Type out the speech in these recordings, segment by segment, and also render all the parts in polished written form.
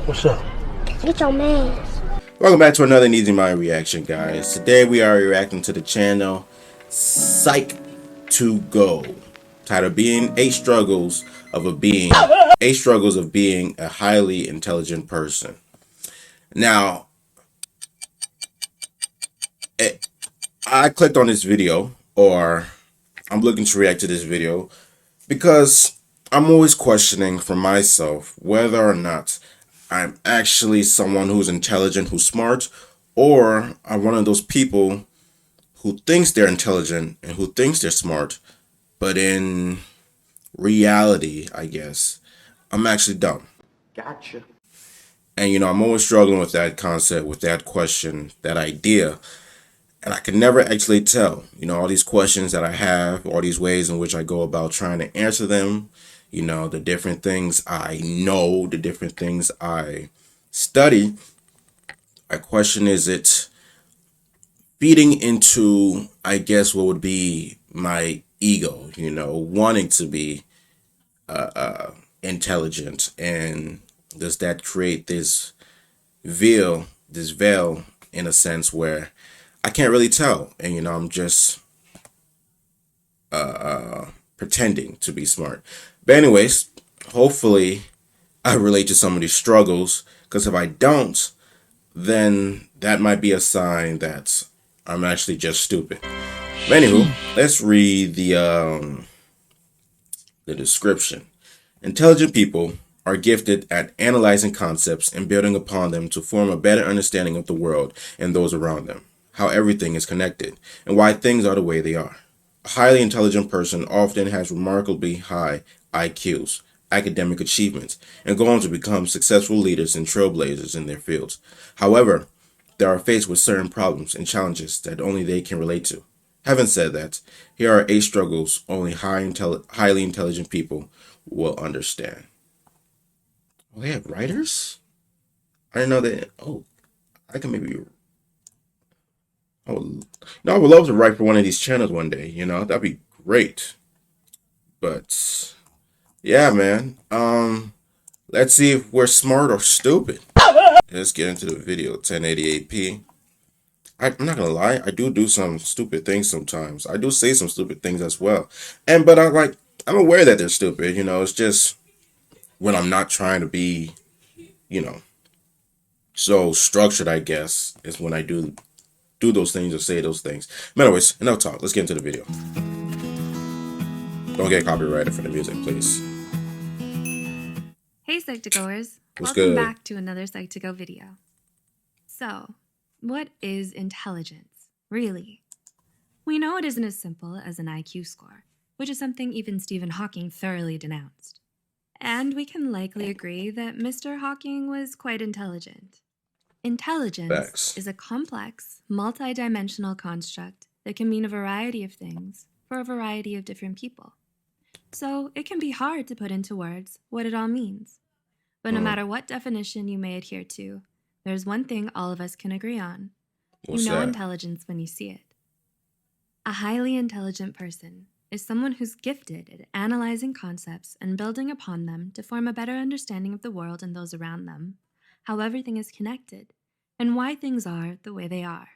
What's up? It's your man. Welcome back to another Easy Mind reaction, guys. Today we are reacting to the channel Psych to Go, titled "Being Eight Struggles of Being a Highly Intelligent Person." Now, I clicked on this video, or I'm looking to react to this video because I'm always questioning for myself whether or not I'm actually someone who's intelligent, who's smart, or I'm one of those people who thinks they're intelligent and who thinks they're smart, but in reality, I guess, I'm actually dumb. Gotcha. And I'm always struggling with that concept, with that question, that idea. And I can never actually tell, all these questions that I have, all these ways in which I go about trying to answer them, the different things I know, the different things I study. I question, is it feeding into, I guess, what would be my ego, wanting to be intelligent, and does that create this veil in a sense where I can't really tell, and I'm just pretending to be smart. But anyways, hopefully I relate to some of these struggles, because if I don't, then that might be a sign that I'm actually just stupid. But anywho, let's read the description. Intelligent people are gifted at analyzing concepts and building upon them to form a better understanding of the world and those around them, how everything is connected, and why things are the way they are. A highly intelligent person often has remarkably high IQs, academic achievements, and go on to become successful leaders and trailblazers in their fields. However, they are faced with certain problems and challenges that only they can relate to. Having said that, here are 8 struggles only highly intelligent people will understand. Oh, they have writers? I didn't know that. Oh, I can maybe. Oh, no, I would love to write for one of these channels one day. That'd be great. But yeah, man. Let's see if we're smart or stupid. Let's get into the video. 1080p. I'm not gonna lie, I do some stupid things sometimes. I do say some stupid things as well. But I'm aware that they're stupid, it's just when I'm not trying to be, you know, so structured, I guess, is when I do those things or say those things. But anyways, enough talk. Let's get into the video. Don't get copyrighted for the music, please. Hey Psych2Goers, What's welcome good? back to another Psych2Go video. So, what is intelligence, really? We know it isn't as simple as an IQ score, which is something even Stephen Hawking thoroughly denounced. And we can likely agree that Mr. Hawking was quite intelligent. Intelligence Facts. is a complex, multi-dimensional construct that can mean a variety of things for a variety of different people. So it can be hard to put into words what it all means. But no matter what definition you may adhere to, there's one thing all of us can agree on. What's You know that? intelligence when you see it. A highly intelligent person is someone who's gifted at analyzing concepts and building upon them to form a better understanding of the world and those around them, how everything is connected, and why things are the way they are.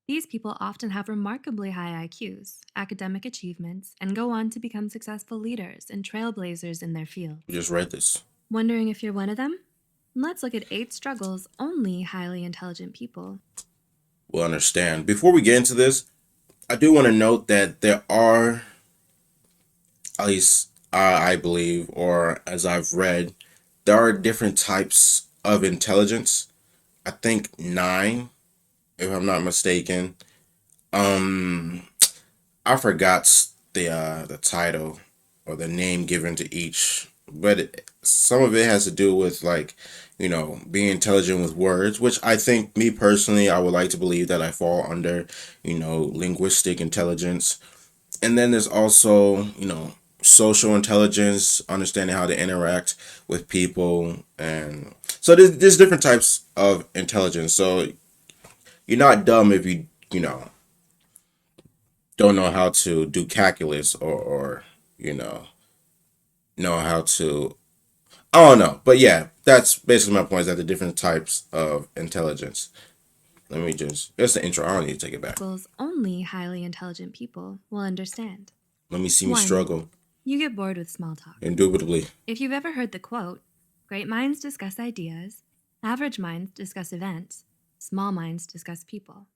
These people often have remarkably high IQs, academic achievements, and go on to become successful leaders and trailblazers in their field. We just read this. Wondering if you're one of them? Let's look at 8 struggles only highly intelligent people Will understand. Before we get into this, I do want to note that there are, at least I believe, or as I've read, there are different types of intelligence. I think 9, if I'm not mistaken. I forgot the title or the name given to each, but some of it has to do with being intelligent with words, which I think, me personally, I would like to believe that I fall under linguistic intelligence. And then there's also social intelligence, understanding how to interact with people, and so there's different types of intelligence. So you're not dumb if you don't know how to do calculus, or know how to I don't know. But yeah, that's basically my point, is that the different types of intelligence. That's the intro. I don't need to take it back. Only highly intelligent people will understand. Let me see me 1. struggle. You get bored with small talk. Indubitably. If you've ever heard the quote, great minds discuss ideas, average minds discuss events, small minds discuss people.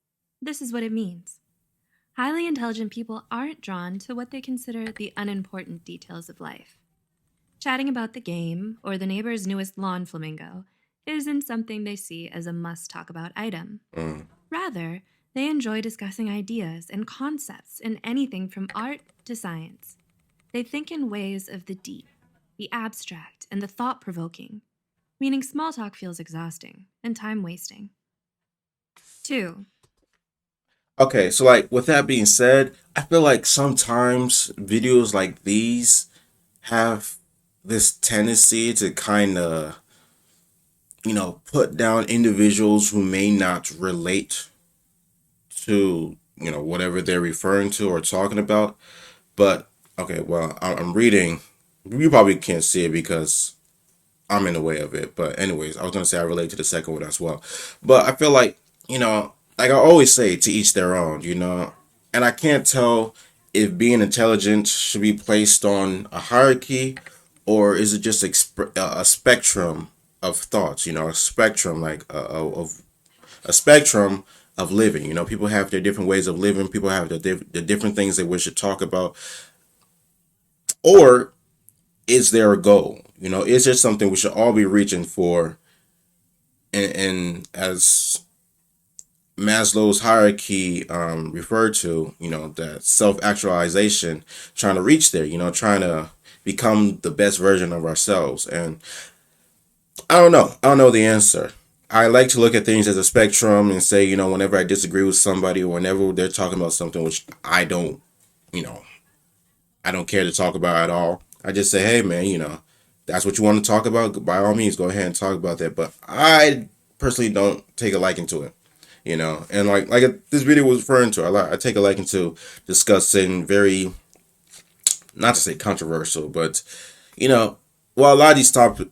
This is what it means. Highly intelligent people aren't drawn to what they consider the unimportant details of life. Chatting about the game or the neighbor's newest lawn flamingo isn't something they see as a must-talk-about item. Rather, they enjoy discussing ideas and concepts in anything from art to science. They think in ways of the deep, the abstract, and the thought-provoking, meaning small talk feels exhausting and time-wasting. 2. Okay, so like with that being said, I feel like sometimes videos like these have this tendency to kind of, put down individuals who may not relate to, whatever they're referring to or talking about. But okay, well, I'm reading. You probably can't see it because I'm in the way of it. But anyways, I was gonna say I relate to the second one as well. But I feel like, like I always say, to each their own. And I can't tell if being intelligent should be placed on a hierarchy, or is it just a spectrum of thoughts, a spectrum of a spectrum of living. People have their different ways of living. People have the different things they wish to talk about. Or is there a goal? Is there something we should all be reaching for? And as Maslow's hierarchy referred to, that self-actualization, trying to reach there, trying to become the best version of ourselves. And I don't know. I don't know the answer. I like to look at things as a spectrum and say, whenever I disagree with somebody or whenever they're talking about something which you know, I don't care to talk about at all, I just say, hey, man, that's what you want to talk about. By all means, go ahead and talk about that. But I personally don't take a liking to it, And like this video was referring to, I take a liking to discussing very, not to say controversial, but, well, a lot of these topics,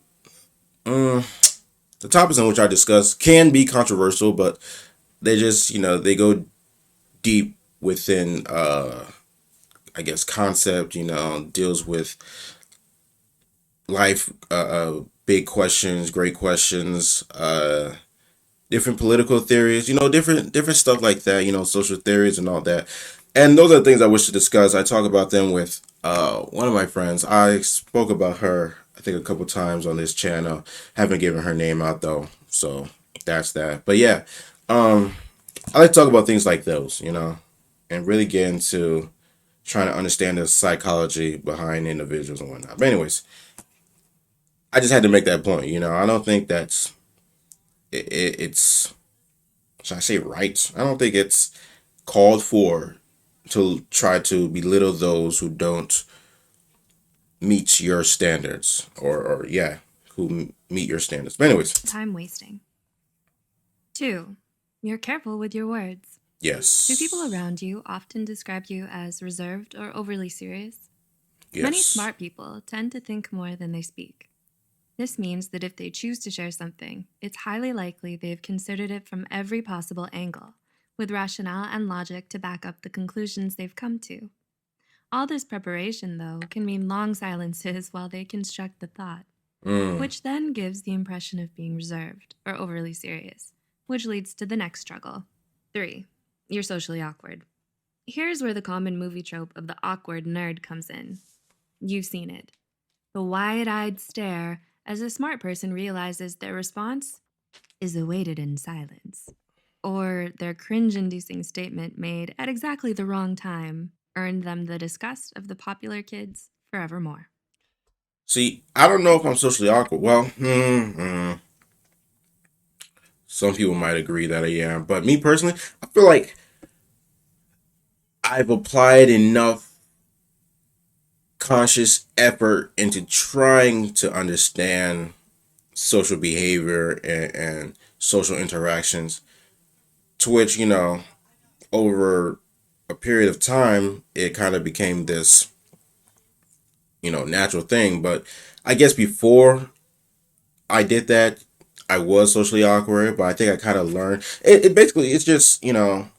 the topics in which I discuss can be controversial, but they just, they go deep within, I guess, concept, deals with life, big questions, great questions, different political theories, different stuff like that, social theories and all that. And those are the things I wish to discuss. I talk about them with one of my friends. I spoke about her, I think, a couple times on this channel. Haven't given her name out though, so that's that. But yeah, I like to talk about things like those, and really get into trying to understand the psychology behind individuals and whatnot. But anyways, I just had to make that point. I don't think it's, should I say, right? I don't think it's called for to try to belittle those who don't meet your standards, or yeah, who meet your standards. But anyways, time wasting. 2. You're careful with your words. Yes. Do people around you often describe you as reserved or overly serious? Yes. Many smart people tend to think more than they speak. This means that if they choose to share something, it's highly likely they've considered it from every possible angle, with rationale and logic to back up the conclusions they've come to. All this preparation, though, can mean long silences while they construct the thought, which then gives the impression of being reserved or overly serious, which leads to the next struggle. 3. You're socially awkward. Here's where the common movie trope of the awkward nerd comes in. You've seen it. The wide-eyed stare as a smart person realizes their response is awaited in silence. Or their cringe-inducing statement made at exactly the wrong time earned them the disgust of the popular kids forevermore. See, I don't know if I'm socially awkward. Well, some people might agree that I am. But me personally, I feel like I've applied enough conscious effort into trying to understand social behavior and social interactions, to which, over a period of time, it kind of became this, natural thing. But I guess before I did that. I was socially awkward, but I think I kind of learned. It basically, it's just,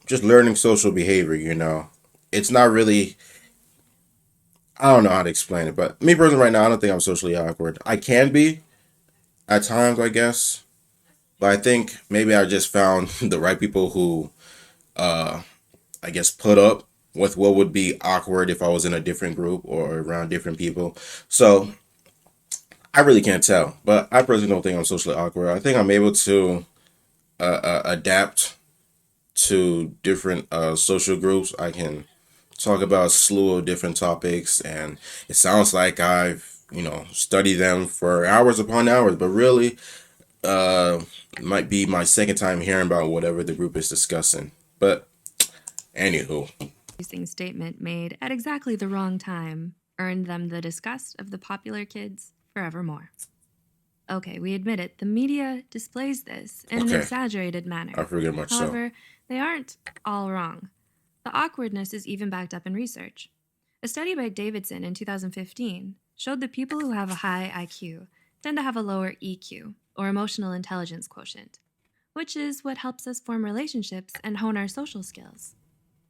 just learning social behavior. It's not really, I don't know how to explain it, but me personally right now, I don't think I'm socially awkward. I can be at times, I guess, but I think maybe I just found the right people who, I guess, put up with what would be awkward if I was in a different group or around different people. So I really can't tell, but I personally don't think I'm socially awkward. I think I'm able to adapt to different social groups. I can talk about a slew of different topics, and it sounds like I've studied them for hours upon hours, but really, uh, might be my second time hearing about whatever the group is discussing. But anywho, Statement made at exactly the wrong time earned them the disgust of the popular kids forevermore. Okay, we admit it, the media displays this in an okay, exaggerated manner. I figured much so. However, they aren't all wrong. The awkwardness is even backed up in research. A study by Davidson in 2015 showed that people who have a high IQ tend to have a lower EQ, or emotional intelligence quotient, which is what helps us form relationships and hone our social skills.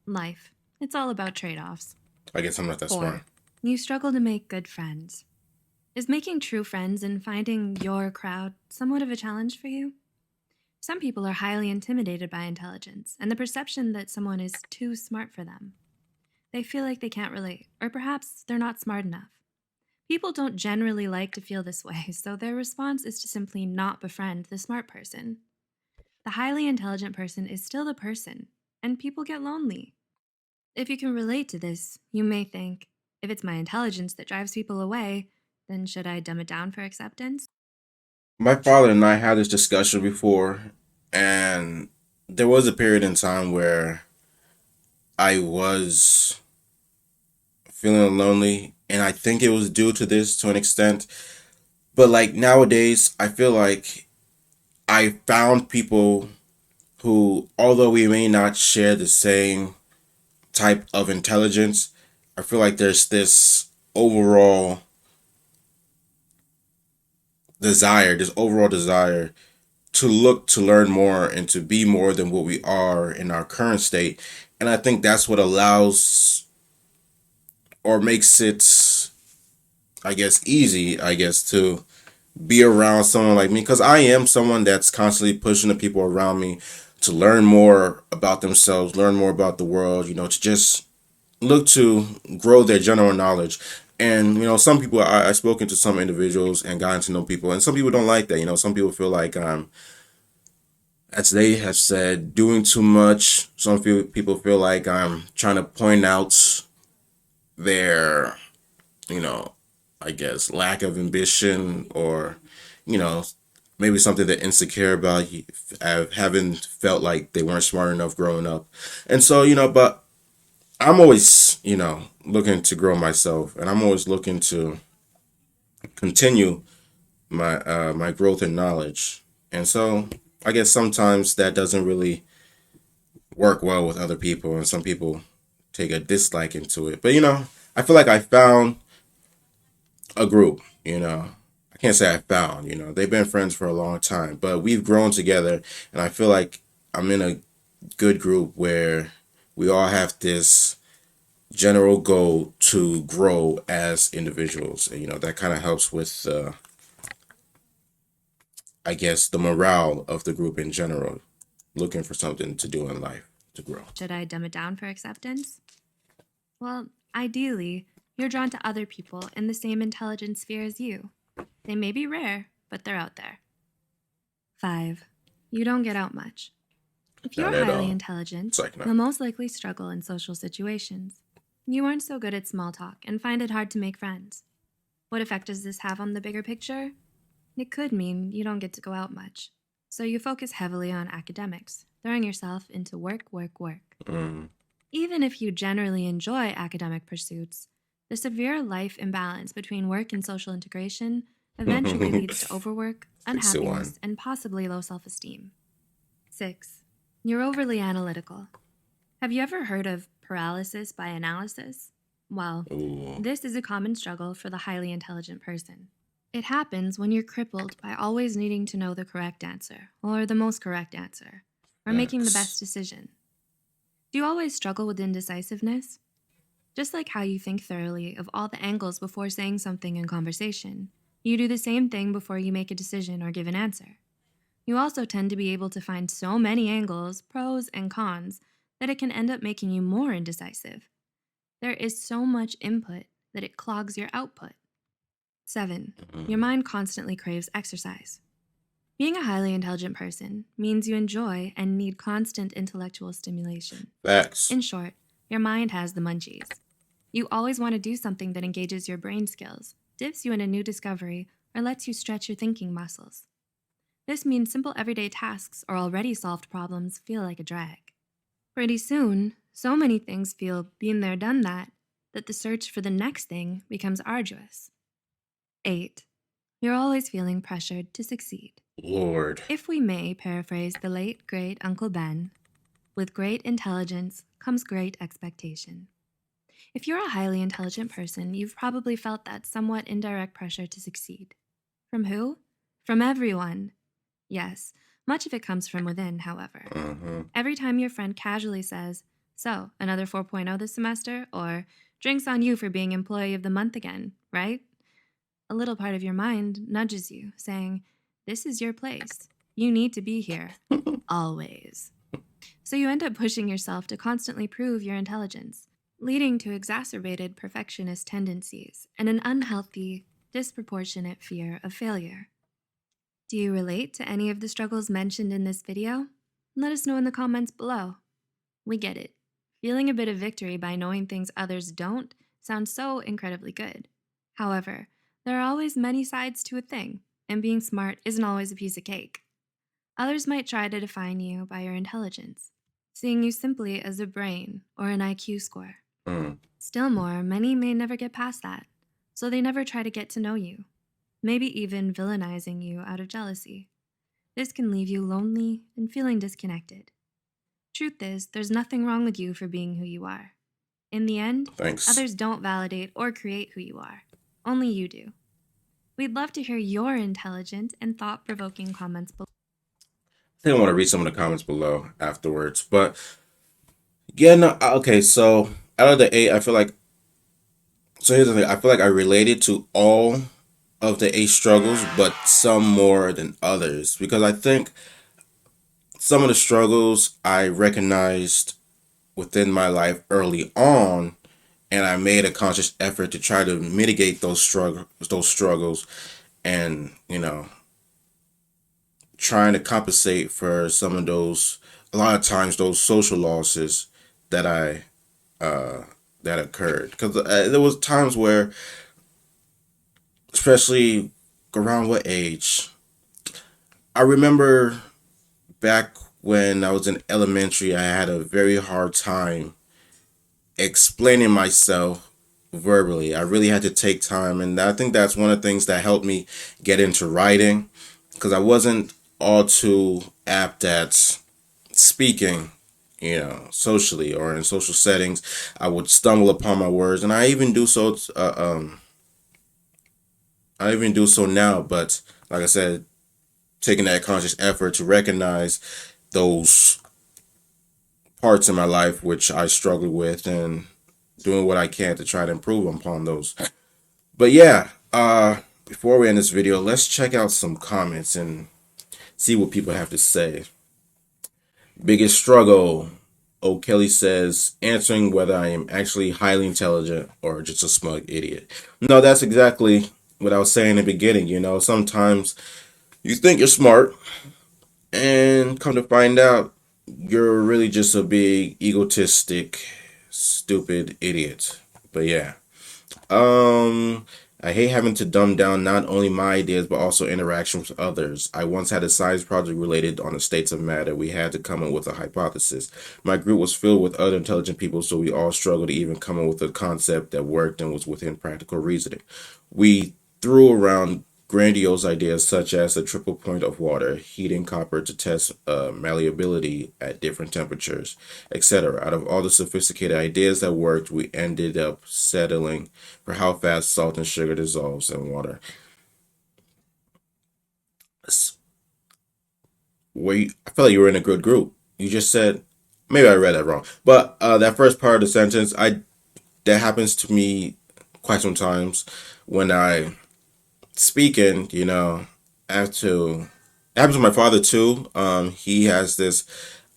Life. It's all about trade offs. I guess I'm not that 4. smart. You struggle to make good friends. Is making true friends and finding your crowd somewhat of a challenge for you? Some people are highly intimidated by intelligence and the perception that someone is too smart for them. They feel like they can't relate, or perhaps they're not smart enough. People don't generally like to feel this way, so their response is to simply not befriend the smart person. The highly intelligent person is still the person, and people get lonely. If you can relate to this, you may think, if it's my intelligence that drives people away, then should I dumb it down for acceptance? My father and I had this discussion before, and there was a period in time where I was feeling lonely, and I think it was due to this to an extent. But like nowadays, I feel like I found people who, although we may not share the same type of intelligence, I feel like there's this overall this overall desire to look to learn more and to be more than what we are in our current state. And I think that's what allows or makes it, I guess, easy, I guess, to be around someone like me, because I am someone that's constantly pushing the people around me to learn more about themselves, learn more about the world, to just look to grow their general knowledge. And some people, I've spoken to some individuals and gotten to know people, and some people don't like that. Some people feel like as they have said, doing too much. Some people feel like I'm trying to point out their, you know, I guess, lack of ambition, or, you know, maybe something they're insecure about, having felt like they weren't smart enough growing up. And so, but I'm always, looking to grow myself, and I'm always looking to continue my growth in knowledge. And so I guess sometimes that doesn't really work well with other people, and some people take a dislike into it. But I feel like I found a group. I can't say I found. They've been friends for a long time, but we've grown together, and I feel like I'm in a good group where we all have this general goal to grow as individuals, and that kind of helps with I guess the morale of the group in general, looking for something to do in life to grow. Should I dumb it down for acceptance? Well, ideally, you're drawn to other people in the same intelligence sphere as you. They may be rare, but they're out there. 5. You don't get out much. If you're Not at highly all. intelligent, It's like, no. you'll most likely struggle in social situations. You aren't so good at small talk and find it hard to make friends. What effect does this have on the bigger picture? It could mean you don't get to go out much. So you focus heavily on academics, throwing yourself into work, work, work. Even if you generally enjoy academic pursuits, the severe life imbalance between work and social integration eventually leads to overwork, Fix it, unhappiness, one. and possibly low self-esteem. 6. You're overly analytical. Have you ever heard of paralysis by analysis? Well, Ooh. this is a common struggle for the highly intelligent person. It happens when you're crippled by always needing to know the correct answer, or the most correct answer, or making the best Facts. decision. Do you always struggle with indecisiveness? Just like how you think thoroughly of all the angles before saying something in conversation, you do the same thing before you make a decision or give an answer. You also tend to be able to find so many angles, pros and cons, that it can end up making you more indecisive. There is so much input that it clogs your output. 7. Your mind constantly craves exercise. Being a highly intelligent person means you enjoy and need constant intellectual stimulation. Facts. In short, your mind has the munchies. You always want to do something that engages your brain skills, dips you in a new discovery, or lets you stretch your thinking muscles. This means simple everyday tasks or already solved problems feel like a drag. Pretty soon, so many things feel been there, done that the search for the next thing becomes arduous. 8. You're always feeling pressured to succeed. Lord. If we may paraphrase the late, great Uncle Ben, with great intelligence comes great expectation. If you're a highly intelligent person, you've probably felt that somewhat indirect pressure to succeed. From who? From everyone. Yes, much of it comes from within, however. Every time your friend casually says, "So, another 4.0 this semester?" or "Drinks on you for being employee of the month again, right?" a little part of your mind nudges you, saying, "This is your place. You need to be here. Always." So you end up pushing yourself to constantly prove your intelligence, leading to exacerbated perfectionist tendencies and an unhealthy, disproportionate fear of failure. Do you relate to any of the struggles mentioned in this video? Let us know in the comments below. We get it. Feeling a bit of victory by knowing things others don't sounds so incredibly good. However, there are always many sides to a thing, and being smart isn't always a piece of cake. Others might try to define you by your intelligence, seeing you simply as a brain or an IQ score. Still more, many may never get past that, so they never try to get to know you, maybe even villainizing you out of jealousy. This can leave you lonely and feeling disconnected. Truth is, there's nothing wrong with you for being who you are. In the end, Thanks. others don't validate or create who you are. Only you do. We'd love to hear your intelligent and thought-provoking comments below. I think I want to read some of the comments below afterwards. But yeah, no, okay, so out of the 8, I feel like, so here's the thing, I feel like I related to all of the 8 struggles, but some more than others. Because I think some of the struggles I recognized within my life early on, and I made a conscious effort to try to mitigate those struggles, and trying to compensate for some of those, a lot of times, those social losses that that occurred. Because there was times where, especially around what age, I remember back when I was in elementary, I had a very hard time explaining myself verbally. I really had to take time, and I think that's one of the things that helped me get into writing, because I wasn't all too apt at speaking, socially or in social settings. I would stumble upon my words, and I even do so. I even do so now. But like I said, taking that conscious effort to recognize those parts in my life which I struggle with, and doing what I can to try to improve upon those. But yeah, before we end this video, let's check out some comments and see what people have to say. Biggest struggle. O'Kelly says, answering whether I am actually highly intelligent or just a smug idiot. No, that's exactly what I was saying in the beginning. Sometimes you think you're smart, and come to find out, you're really just a big, egotistic, stupid idiot. But yeah. I hate having to dumb down not only my ideas, but also interactions with others. I once had a science project related on the states of matter. We had to come up with a hypothesis. My group was filled with other intelligent people, so we all struggled to even come up with a concept that worked and was within practical reasoning. We threw around grandiose ideas such as the triple point of water, heating copper to test malleability at different temperatures, etc. Out of all the sophisticated ideas that worked, we ended up settling for how fast salt and sugar dissolves in water. s- I feel like you were in a good group. You just said, maybe I read that wrong, but that first part of the sentence, that happens to me quite sometimes when I speaking, I have to. It happens to my father too. He has this,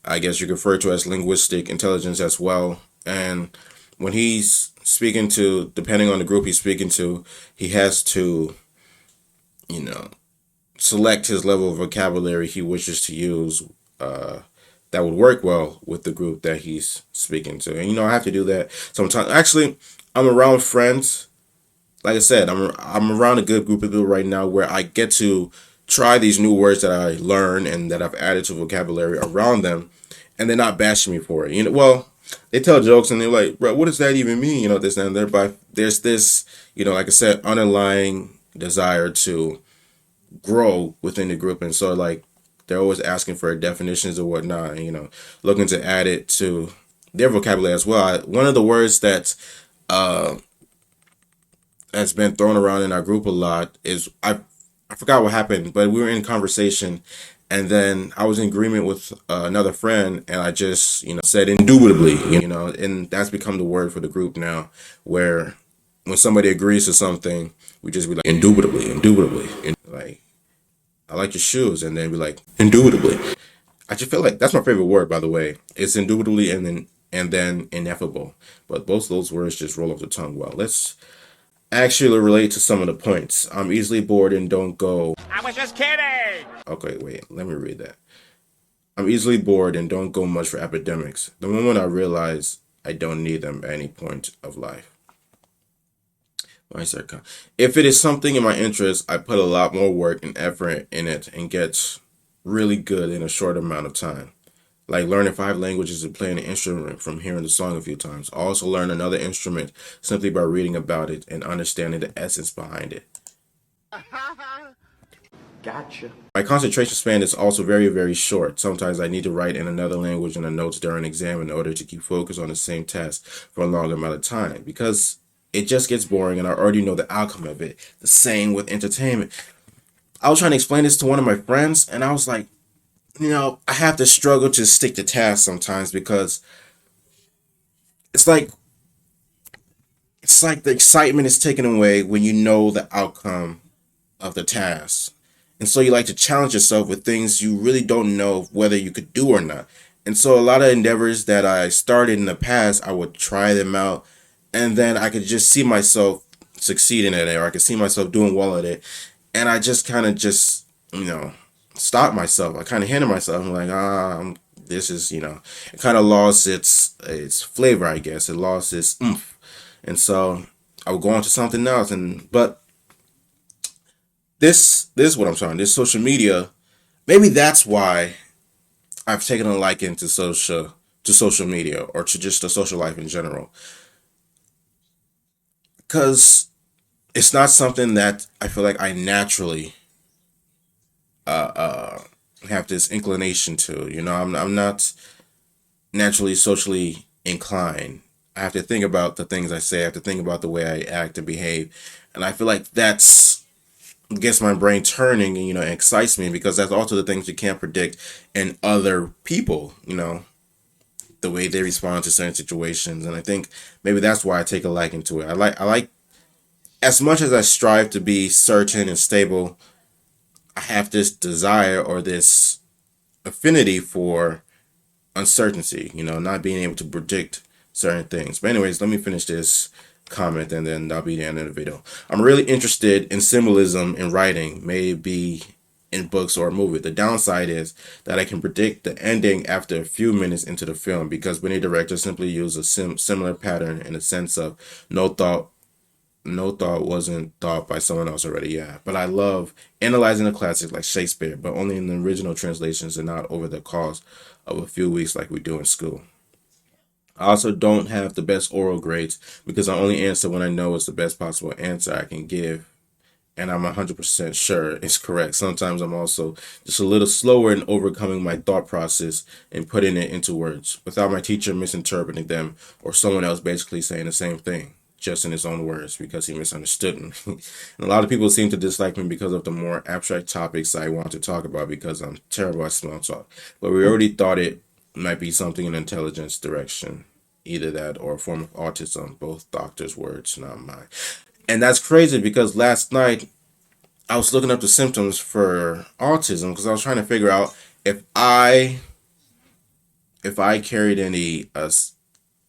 I guess you could refer to as linguistic intelligence as well. And when he's speaking to, depending on the group he's speaking to, he has to, you know, select his level of vocabulary he wishes to use. That would work well with the group that he's speaking to. And I have to do that sometimes. Actually, I'm around friends, like I said, I'm around a good group of people right now where I get to try these new words that I learn and that I've added to vocabulary around them, and they're not bashing me for it. Well, they tell jokes and they're like, "Bro, what does that even mean?" This and there. But there's this, like I said, underlying desire to grow within the group, and so like they're always asking for definitions or whatnot. And, looking to add it to their vocabulary as well. One of the words uh that's been thrown around in our group a lot is I forgot what happened, but we were in conversation, and then I was in agreement with another friend, and I just said indubitably, and that's become the word for the group now, where when somebody agrees to something, we just be like indubitably, indubitably, and like I like your shoes, and then be like indubitably. I just feel like that's my favorite word, by the way. It's indubitably and then ineffable, but both of those words just roll off the tongue well. Let's actually relate to some of the points. I'm easily bored and don't go. I was just kidding. Okay, wait, let me read that. I'm easily bored and don't go much for academics. The moment I realize I don't need them at any point of life. If it is something in my interest, I put a lot more work and effort in it and get really good in a short amount of time. Like learning 5 languages and playing an instrument from hearing the song a few times. I also learn another instrument simply by reading about it and understanding the essence behind it. Gotcha. My concentration span is also very, very short. Sometimes I need to write in another language in the notes during an exam in order to keep focused on the same task for a long amount of time because it just gets boring and I already know the outcome of it. The same with entertainment. I was trying to explain this to one of my friends and I was like, I have to struggle to stick to tasks sometimes because it's like the excitement is taken away when you know the outcome of the task. And so you like to challenge yourself with things you really don't know whether you could do or not. And so a lot of endeavors that I started in the past, I would try them out and then I could just see myself succeeding at it or I could see myself doing well at it. And I just kind of stop myself. I kind of hinder myself. I'm like, this is, it kind of lost its flavor, I guess. It lost its oomph. And so I would go on to something else. But this is what I'm saying. This social media, maybe that's why I've taken a liking to social media or to just the social life in general. Because it's not something that I feel like I naturally have this inclination to. I'm not naturally socially inclined. I have to think about the things I say. I have to think about the way I act and behave. And I feel like that's gets my brain turning and, excites me because that's also the things you can't predict in other people, the way they respond to certain situations. And I think maybe that's why I take a liking to it. I like, as much as I strive to be certain and stable, I have this desire or this affinity for uncertainty, not being able to predict certain things. But anyways, let me finish this comment and then that'll be the end of the video. I'm really interested in symbolism in writing, maybe in books or a movie. The downside is that I can predict the ending after a few minutes into the film because many directors simply use a similar pattern in the sense of no thought wasn't thought by someone else already. Yeah, but I love analyzing a classic like Shakespeare, but only in the original translations and not over the course of a few weeks like we do in school. I also don't have the best oral grades because I only answer when I know it's the best possible answer I can give and I'm 100% sure it's correct. Sometimes I'm also just a little slower in overcoming my thought process and putting it into words without my teacher misinterpreting them or someone else basically saying the same thing. just in his own words because he misunderstood me. And a lot of people seem to dislike me because of the more abstract topics I want to talk about because I'm terrible at small talk. But we already thought it might be something in intelligence direction. Either that or a form of autism. Both doctors' words, not mine. And that's crazy because last night I was looking up the symptoms for autism because I was trying to figure out if I carried any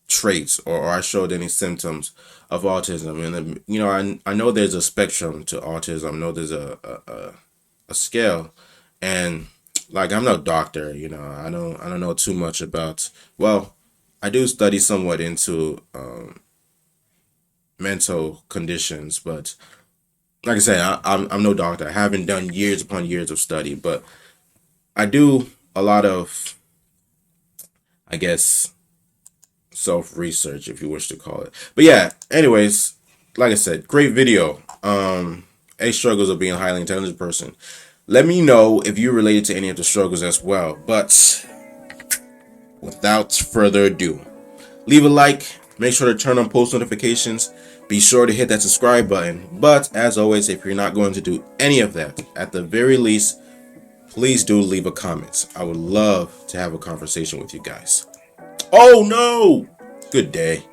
traits or I showed any symptoms of autism. And I know there's a spectrum to autism. I know there's a scale, and like I'm no doctor. I don't know too much about. Well, I do study somewhat into mental conditions, but like I said, I'm no doctor. I haven't done years upon years of study, but I do a lot of, I guess, self-research, if you wish to call it. But yeah, anyways, like I said, great video. 8 struggles of being a highly intelligent person. Let me know if you related to any of the struggles as well. But without further ado, leave a like, make sure to turn on post notifications, be sure to hit that subscribe button. But as always, if you're not going to do any of that, at the very least, please do leave a comment. I would love to have a conversation with you guys. Oh no! Good day.